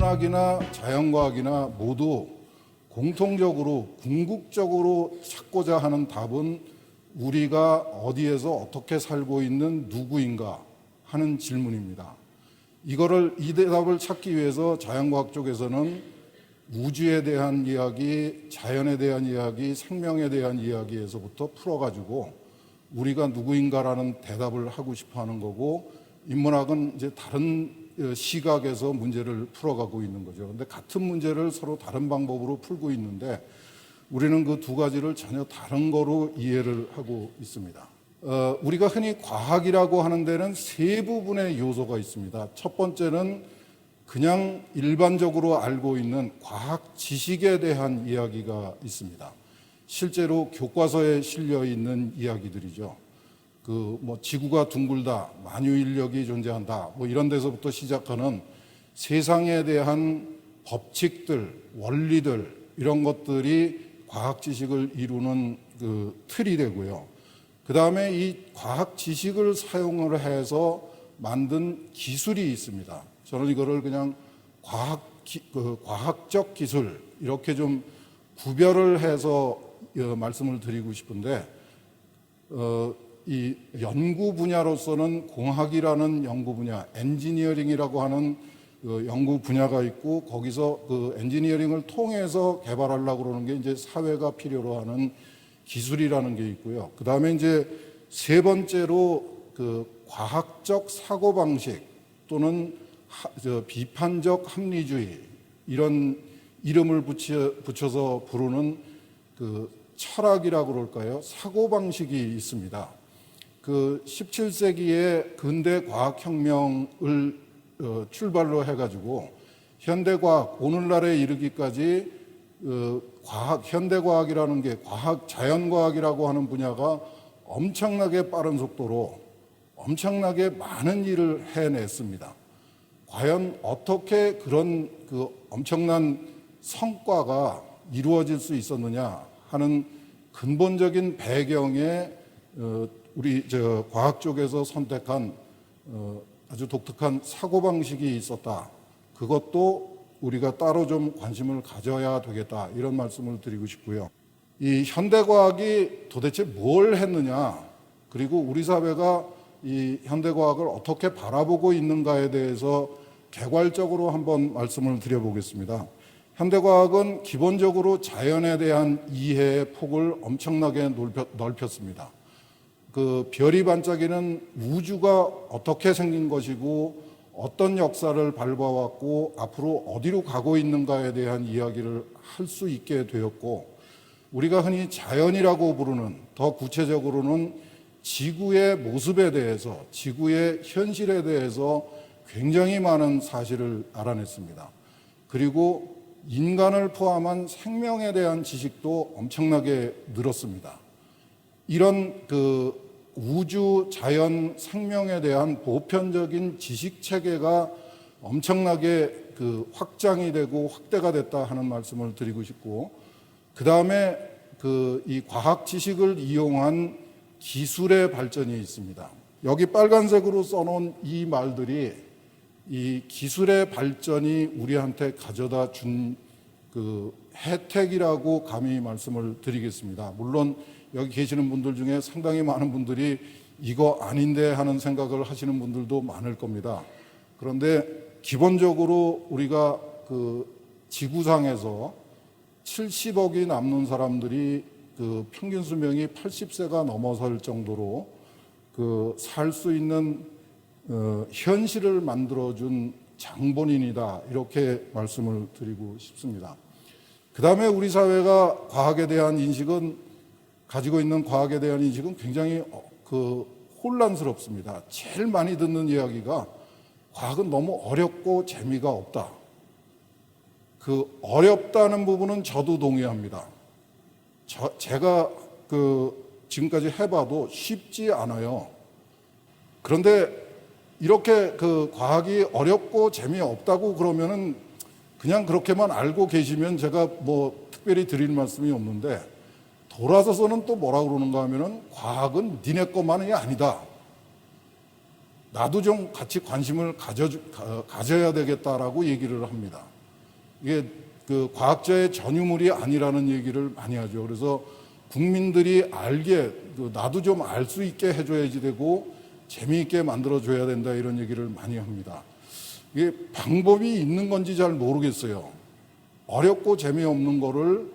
인문학이나 자연과학이나 모두 공통적으로 궁극적으로 찾고자 하는 답은 우리가 어디에서 어떻게 살고 있는 누구인가 하는 질문입니다. 이 대답을 찾기 위해서 자연과학 쪽에서는 우주에 대한 이야기, 자연에 대한 이야기, 생명에 대한 이야기에서부터 풀어가지고 우리가 누구인가라는 대답을 하고 싶어 하는 거고, 인문학은 이제 다른 시각에서 문제를 풀어가고 있는 거죠. 그런데 같은 문제를 서로 다른 방법으로 풀고 있는데 우리는 그 두 가지를 전혀 다른 거로 이해를 하고 있습니다. 우리가 흔히 과학이라고 하는 데는 세 부분의 요소가 있습니다. 첫 번째는 그냥 일반적으로 알고 있는 과학 지식에 대한 이야기가 있습니다. 실제로 교과서에 실려 있는 이야기들이죠. 지구가 둥글다, 만유인력이 존재한다, 이런 데서부터 시작하는 세상에 대한 법칙들, 원리들, 이런 것들이 과학 지식을 이루는 틀이 되고요. 그 다음에 이 과학 지식을 사용을 해서 만든 기술이 있습니다. 저는 이거를 그냥 과학적 기술, 이렇게 좀 구별을 해서 말씀을 드리고 싶은데, 이 연구 분야로서는 공학이라는 연구 분야, 엔지니어링이라고 하는 연구 분야가 있고, 거기서 그 엔지니어링을 통해서 개발하려고 그러는 게 이제 사회가 필요로 하는 기술이라는 게 있고요. 그 다음에 이제 세 번째로 과학적 사고방식 또는 비판적 합리주의, 이런 이름을 붙여서 부르는 철학이라고 그럴까요? 사고방식이 있습니다. 17세기에 근대 과학혁명을 출발로 해가지고 현대과학, 오늘날에 이르기까지 현대과학이라는 게 자연과학이라고 하는 분야가 엄청나게 빠른 속도로 엄청나게 많은 일을 해냈습니다. 과연 어떻게 그런 엄청난 성과가 이루어질 수 있었느냐 하는 근본적인 배경에 우리 과학 쪽에서 선택한 아주 독특한 사고방식이 있었다. 그것도 우리가 따로 좀 관심을 가져야 되겠다, 이런 말씀을 드리고 싶고요. 이 현대과학이 도대체 뭘 했느냐, 그리고 우리 사회가 이 현대과학을 어떻게 바라보고 있는가에 대해서 개괄적으로 한번 말씀을 드려보겠습니다. 현대과학은 기본적으로 자연에 대한 이해의 폭을 엄청나게 넓혔습니다. 별이 반짝이는 우주가 어떻게 생긴 것이고 어떤 역사를 밟아왔고 앞으로 어디로 가고 있는가에 대한 이야기를 할 수 있게 되었고, 우리가 흔히 자연이라고 부르는, 더 구체적으로는 지구의 모습에 대해서, 지구의 현실에 대해서 굉장히 많은 사실을 알아냈습니다. 그리고 인간을 포함한 생명에 대한 지식도 엄청나게 늘었습니다. 이런 우주, 자연, 생명에 대한 보편적인 지식 체계가 엄청나게 확장이 되고 확대가 됐다 하는 말씀을 드리고 싶고, 그 다음에 이 과학 지식을 이용한 기술의 발전이 있습니다. 여기 빨간색으로 써놓은 이 말들이 이 기술의 발전이 우리한테 가져다 준 혜택이라고 감히 말씀을 드리겠습니다. 물론 여기 계시는 분들 중에 상당히 많은 분들이 이거 아닌데 하는 생각을 하시는 분들도 많을 겁니다. 그런데 기본적으로 우리가 지구상에서 70억이 남는 사람들이 평균 수명이 80세가 넘어설 정도로 살 수 있는 현실을 만들어준 장본인이다, 이렇게 말씀을 드리고 싶습니다. 그 다음에 우리 사회가 가지고 있는 과학에 대한 인식은 굉장히 혼란스럽습니다. 제일 많이 듣는 이야기가 과학은 너무 어렵고 재미가 없다. 어렵다는 부분은 저도 동의합니다. 제가 지금까지 해봐도 쉽지 않아요. 그런데 이렇게 과학이 어렵고 재미없다고 그러면은 그냥 그렇게만 알고 계시면 제가 특별히 드릴 말씀이 없는데, 돌아서서는 또 뭐라 그러는가 하면은 과학은 니네 것만이 아니다. 나도 좀 같이 관심을 가져야 되겠다라고 얘기를 합니다. 이게 그 과학자의 전유물이 아니라는 얘기를 많이 하죠. 그래서 국민들이 알게, 나도 좀 알 수 있게 해줘야지 되고 재미있게 만들어줘야 된다, 이런 얘기를 많이 합니다. 이게 방법이 있는 건지 잘 모르겠어요. 어렵고 재미없는 거를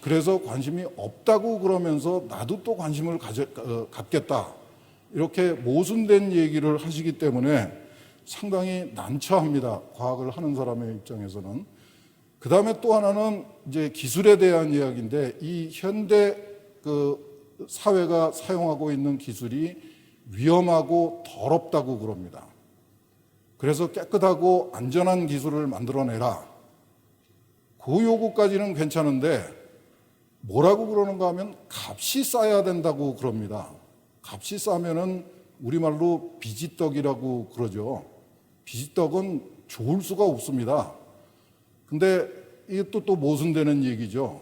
그래서 관심이 없다고 그러면서 나도 또 관심을 갖겠다, 이렇게 모순된 얘기를 하시기 때문에 상당히 난처합니다. 과학을 하는 사람의 입장에서는. 그 다음에 또 하나는 이제 기술에 대한 이야기인데, 이 현대 사회가 사용하고 있는 기술이 위험하고 더럽다고 그럽니다. 그래서 깨끗하고 안전한 기술을 만들어내라, 그 요구까지는 괜찮은데 뭐라고 그러는가 하면 값이 싸야 된다고 그럽니다. 값이 싸면은 우리말로 비지떡이라고 그러죠. 비지떡은 좋을 수가 없습니다. 근데 이게 또 모순되는 얘기죠.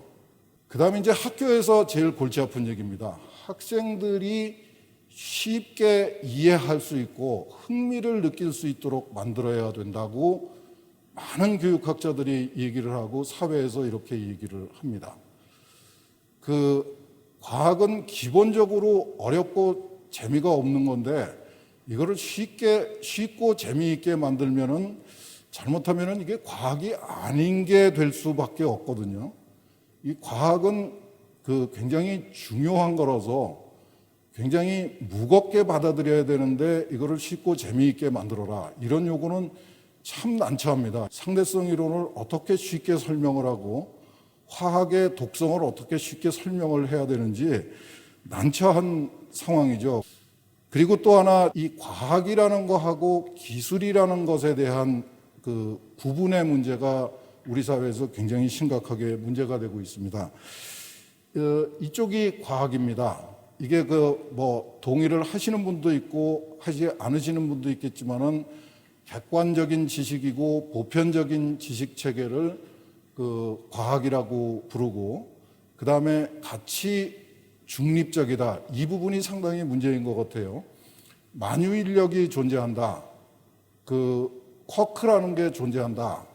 그 다음에 이제 학교에서 제일 골치 아픈 얘기입니다. 학생들이 쉽게 이해할 수 있고 흥미를 느낄 수 있도록 만들어야 된다고 많은 교육학자들이 얘기를 하고 사회에서 이렇게 얘기를 합니다. 과학은 기본적으로 어렵고 재미가 없는 건데, 이거를 쉽고 재미있게 만들면은 잘못하면은 이게 과학이 아닌 게 될 수밖에 없거든요. 이 과학은 굉장히 중요한 거라서 굉장히 무겁게 받아들여야 되는데, 이거를 쉽고 재미있게 만들어라, 이런 요구는 참 난처합니다. 상대성 이론을 어떻게 쉽게 설명을 하고 화학의 독성을 어떻게 쉽게 설명을 해야 되는지 난처한 상황이죠. 그리고 또 하나, 이 과학이라는 것하고 기술이라는 것에 대한 구분의 문제가 우리 사회에서 굉장히 심각하게 문제가 되고 있습니다. 이쪽이 과학입니다. 이게 동의를 하시는 분도 있고 하지 않으시는 분도 있겠지만은 객관적인 지식이고 보편적인 지식 체계를 과학이라고 부르고, 그 다음에 가치 중립적이다, 이 부분이 상당히 문제인 것 같아요. 만유인력이 존재한다, 쿼크라는 게 존재한다,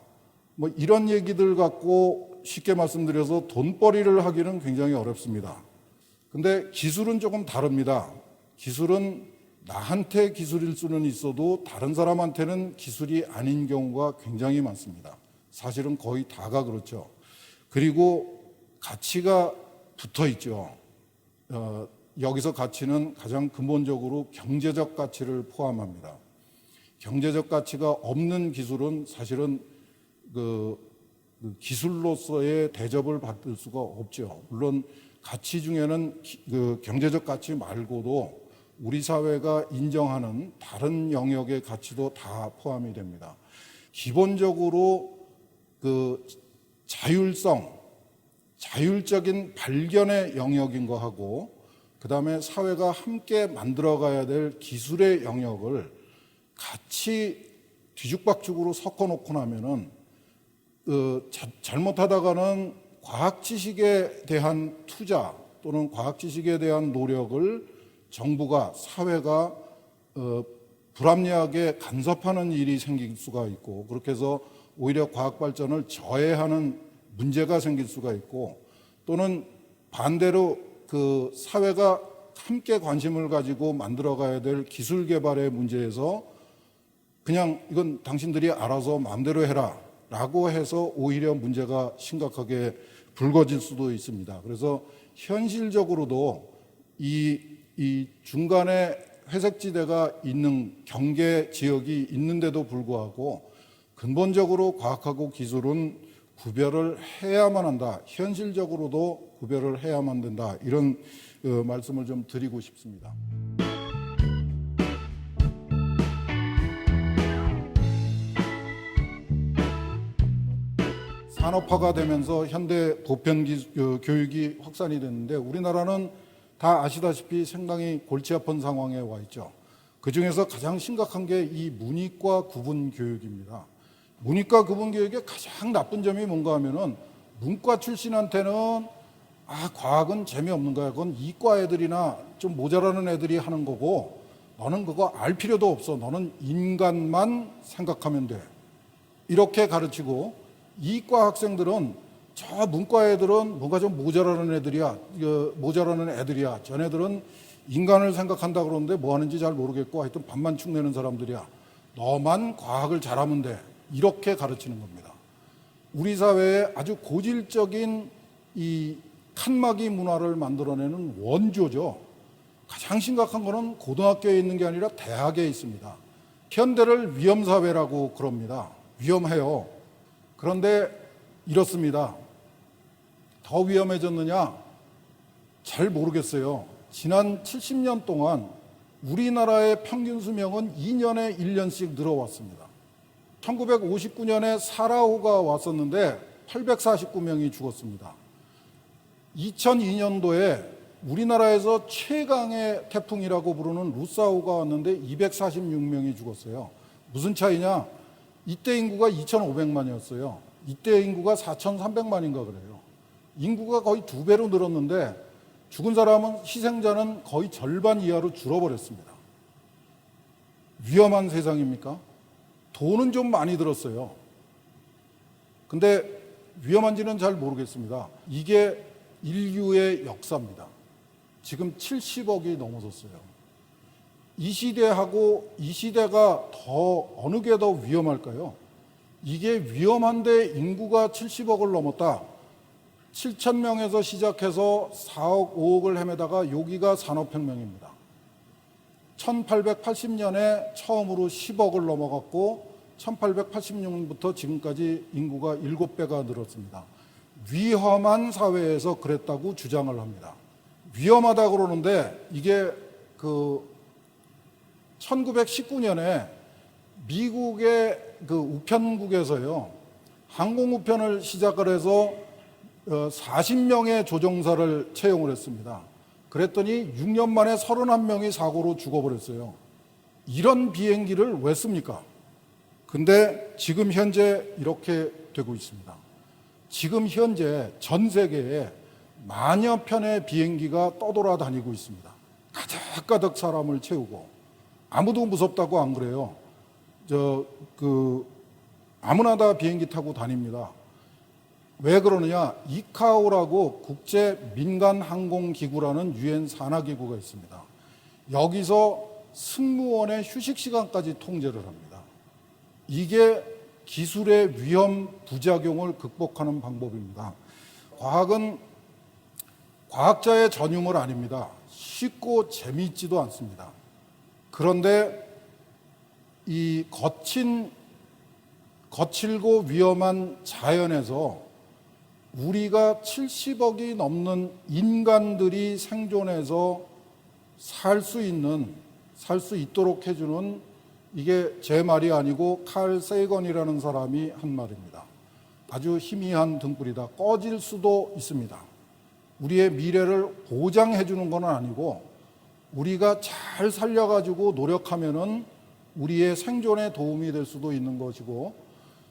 이런 얘기들 갖고 쉽게 말씀드려서 돈벌이를 하기는 굉장히 어렵습니다. 근데 기술은 조금 다릅니다. 기술은 나한테 기술일 수는 있어도 다른 사람한테는 기술이 아닌 경우가 굉장히 많습니다. 사실은 거의 다가 그렇죠. 그리고 가치가 붙어 있죠. 여기서 가치는 가장 근본적으로 경제적 가치를 포함합니다. 경제적 가치가 없는 기술은 사실은 기술로서의 대접을 받을 수가 없죠. 물론 가치 중에는 경제적 가치 말고도 우리 사회가 인정하는 다른 영역의 가치도 다 포함이 됩니다. 기본적으로 자율적인 발견의 영역인 거하고, 그 다음에 사회가 함께 만들어가야 될 기술의 영역을 같이 뒤죽박죽으로 섞어놓고 나면은 잘못하다가는 과학 지식에 대한 투자 또는 과학 지식에 대한 노력을 정부가, 사회가 불합리하게 간섭하는 일이 생길 수가 있고, 그렇게 해서 오히려 과학 발전을 저해하는 문제가 생길 수가 있고, 또는 반대로 사회가 함께 관심을 가지고 만들어가야 될 기술 개발의 문제에서 그냥 이건 당신들이 알아서 마음대로 해라 라고 해서 오히려 문제가 심각하게 불거질 수도 있습니다. 그래서 현실적으로도 이 중간에 회색지대가 있는 경계 지역이 있는데도 불구하고 근본적으로 과학하고 기술은 구별을 해야만 한다. 현실적으로도 구별을 해야만 된다. 이런 말씀을 좀 드리고 싶습니다. 산업화가 되면서 현대 보편 교육이 확산이 됐는데, 우리나라는 다 아시다시피 상당히 골치 아픈 상황에 와 있죠. 그중에서 가장 심각한 게 이 문이과 구분 교육입니다. 문이과 구분 교육의 가장 나쁜 점이 뭔가 하면은, 문과 출신한테는 과학은 재미없는 거야, 그건 이과 애들이나 좀 모자라는 애들이 하는 거고 너는 그거 알 필요도 없어, 너는 인간만 생각하면 돼, 이렇게 가르치고 이과 학생들은 저 문과 애들은 뭔가 좀 모자라는 애들이야. 쟤네들은 인간을 생각한다 그러는데 뭐 하는지 잘 모르겠고 하여튼 밥만 축내는 사람들이야. 너만 과학을 잘하면 돼. 이렇게 가르치는 겁니다. 우리 사회에 아주 고질적인 이 칸막이 문화를 만들어내는 원조죠. 가장 심각한 거는 고등학교에 있는 게 아니라 대학에 있습니다. 현대를 위험사회라고 그럽니다. 위험해요. 그런데 이렇습니다. 더 위험해졌느냐? 잘 모르겠어요. 지난 70년 동안 우리나라의 평균 수명은 2년에 1년씩 늘어왔습니다. 1959년에 사라호가 왔었는데 849명이 죽었습니다. 2002년도에 우리나라에서 최강의 태풍이라고 부르는 루사오가 왔는데 246명이 죽었어요. 무슨 차이냐? 이때 인구가 2,500만이었어요. 이때 인구가 4,300만인가 그래요. 인구가 거의 2배로 늘었는데 죽은 사람은, 희생자는 거의 절반 이하로 줄어버렸습니다. 위험한 세상입니까? 돈은 좀 많이 들었어요. 근데 위험한지는 잘 모르겠습니다. 이게 인류의 역사입니다. 지금 70억이 넘어섰어요. 이 시대하고 이 시대가 더 어느 게 더 위험할까요? 이게 위험한데 인구가 70억을 넘었다. 7,000명에서 시작해서 4억, 5억을 헤매다가 여기가 산업혁명입니다. 1880년에 처음으로 10억을 넘어갔고 1886년부터 지금까지 인구가 7배가 늘었습니다. 위험한 사회에서 그랬다고 주장을 합니다. 위험하다 그러는데 이게 1919년에 미국의 우편국에서요, 항공우편을 시작을 해서 40명의 조종사를 채용을 했습니다. 그랬더니 6년 만에 31명이 사고로 죽어버렸어요. 이런 비행기를 왜 씁니까? 근데 지금 현재 이렇게 되고 있습니다. 지금 현재 전 세계에 만여 편의 비행기가 떠돌아다니고 있습니다. 가득가득 사람을 채우고. 아무도 무섭다고 안 그래요. 아무나 다 비행기 타고 다닙니다. 왜 그러느냐? 이카오라고 국제 민간 항공기구라는 유엔 산하기구가 있습니다. 여기서 승무원의 휴식 시간까지 통제를 합니다. 이게 기술의 위험 부작용을 극복하는 방법입니다. 과학은 과학자의 전유물 아닙니다. 쉽고 재미있지도 않습니다. 그런데 이 거칠고 위험한 자연에서 우리가 70억이 넘는 인간들이 생존해서 살 수 있도록 해주는, 이게 제 말이 아니고 칼 세이건이라는 사람이 한 말입니다. 아주 희미한 등불이다. 꺼질 수도 있습니다. 우리의 미래를 보장해 주는 건 아니고 우리가 잘 살려가지고 노력하면은 우리의 생존에 도움이 될 수도 있는 것이고,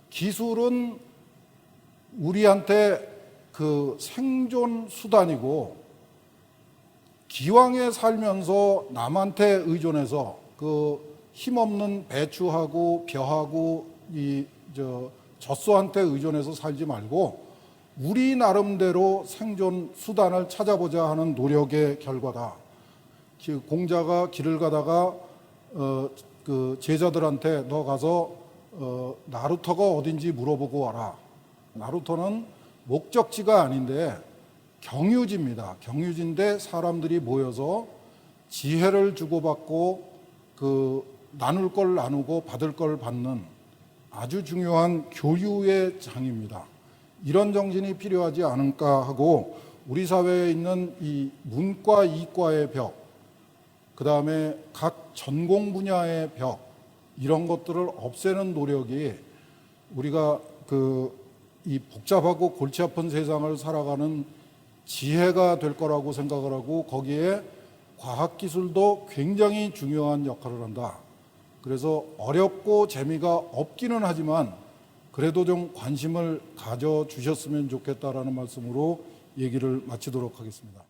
기술은 우리한테 생존 수단이고, 기왕에 살면서 남한테 의존해서 힘없는 배추하고 벼하고 젖소한테 의존해서 살지 말고 우리 나름대로 생존 수단을 찾아보자 하는 노력의 결과다. 공자가 길을 가다가 제자들한테 너 가서 나루터가 어딘지 물어보고 와라. 나루터는 목적지가 아닌데 경유지입니다. 경유지인데 사람들이 모여서 지혜를 주고받고 나눌 걸 나누고 받을 걸 받는 아주 중요한 교류의 장입니다. 이런 정신이 필요하지 않을까 하고, 우리 사회에 있는 이 문과, 이과의 벽, 그 다음에 각 전공 분야의 벽, 이런 것들을 없애는 노력이 우리가 이 복잡하고 골치 아픈 세상을 살아가는 지혜가 될 거라고 생각을 하고, 거기에 과학기술도 굉장히 중요한 역할을 한다. 그래서 어렵고 재미가 없기는 하지만 그래도 좀 관심을 가져주셨으면 좋겠다라는 말씀으로 얘기를 마치도록 하겠습니다.